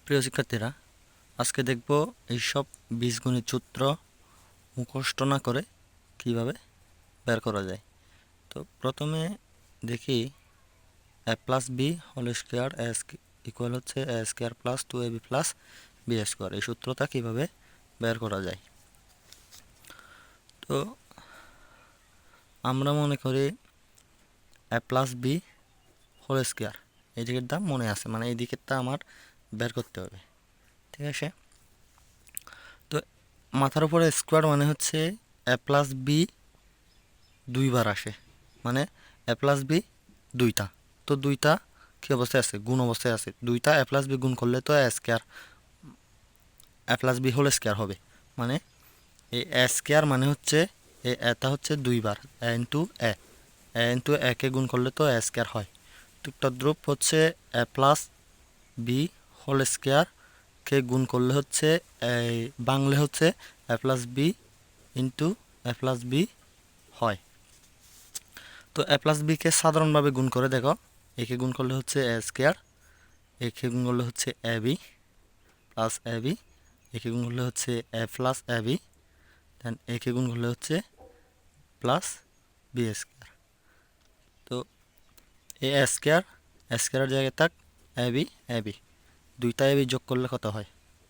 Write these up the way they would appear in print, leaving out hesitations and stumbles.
প্রিয় শিক্ষার্থীরা, আজকে দেখব এইসব বীজগণিত সূত্র মুখস্থ না করে কিভাবে বের করা যায়। তো প্রথমে দেখি A plus B whole square is equal হচ্ছে A square plus 2ab plus B square. এই সূত্রটা কিভাবে বের করা যায়। তো আমরা মনে করি এ প্লাস বি হোল স্কোয়ার, এই দিকের দাম মনে আছে, মানে এই দিকেরটা আমার বের করতে হবে, ঠিক আছে। তো মাথার উপরে স্কোয়ার মানে হচ্ছে এ প্লাস বি দুইবার আসে, মানে এ প্লাস বি দুইটা। তো দুইটা কি অবস্থায় আছে? গুণ অবস্থায় আছে। দুইটা এ প্লাস বি গুণ করলে তো এ স্কোয়ার এ প্লাস বি হোল স্কোয়ার হবে। মানে এই এ স্কোয়ার মানে হচ্ছে এটা হচ্ছে দুইবার এ ইন্টু এ কে গুণ করলে তো এ স্কোয়ার হয়। তো তদ্রূপ হচ্ছে A plus B whole square কে গুণ করলে হচ্ছে এই বাংলা হচ্ছে A plus B into A plus B হয়। তো এ প্লাস বিকে সাধারণভাবে গুণ করে দেখো, একে গুণ করলে হচ্ছে এ স্কোয়ার, একে গুণ করলে হচ্ছে A B plus A B, একে গুণ করলে হচ্ছে এ প্লাস এ বি, দেন একে গুণ করলে হচ্ছে প্লাস বি স্কোয়ার। তো এ স্কোয়ারের জায়গায় থাক এ বি, দুইটা এ বি যোগ করলে কত হয়?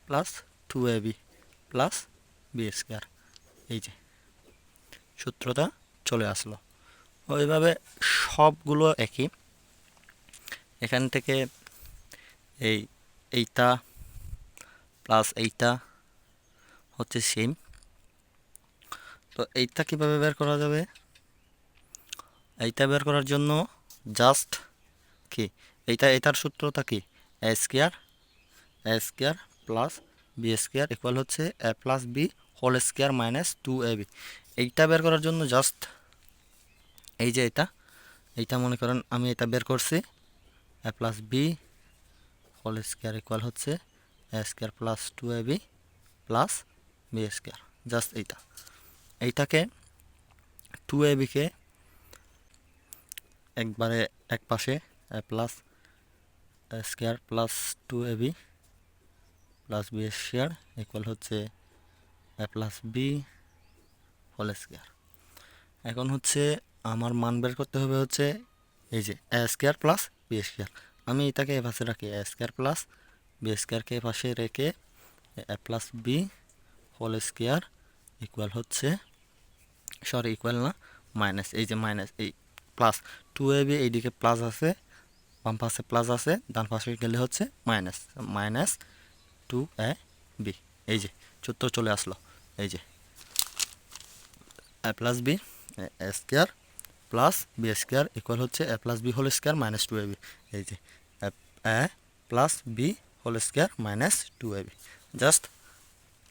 Plus 2ab plus B square. এই যে সূত্রটা চলে আসলো। ওইভাবে সবগুলো একই। এখান থেকে এইটা প্লাস এইটা হচ্ছে সেম। তো এইটা কিভাবে বের করা যাবে? এইটা বের করার জন্য জাস্ট কি এটার সূত্রটা কি? A square plus B square equal হচ্ছে A plus B whole square minus 2ab। এইটা বের করার জন্য জাস্ট এই যে এইটা মনে করেন আমি এটা বের করছি, A plus B whole square equal হচ্ছে A square plus 2ab plus B square. Just এইটাকে 2abকে একবারে এক পাশে plus square plus 2ab plus B square equal হচ্ছে A plus B whole square. এখন হচ্ছে আমার মান বের করতে হবে হচ্ছে এই যে এ স্কোয়ার প্লাস বি স্কোয়ার। আমি এটাকে এ পাশে রাখি, এ স্কোয়ার প্লাস বি স্কোয়ারকে এ পাশে রেখে A plus B whole square equal হচ্ছে, সরি ইকুয়াল না, মাইনাস, এই যে মাইনাস এই প্লাস 2ab, এইদিকে প্লাস আছে, বাম পাশে প্লাস আছে, ডান পাশে গেলে হচ্ছে মাইনাস, মাইনাস 2ab। এই যে সূত্র চলে আসলো। এই যে A plus B square plus B square equal হচ্ছে A plus B whole square minus 2ab। এই যে A plus B whole square minus 2ab। Just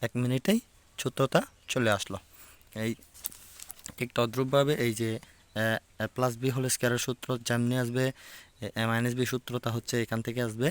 1 মিনিটেই সূত্রটা চলে আসলো। এই ঠিক তদ্রূপভাবে এই যে এ প্লাস বি হোল স্কোয়ারের সূত্র যেমনি আসবে, এ মাইনাস বি সূত্রটা হচ্ছে এখান থেকে আসবে।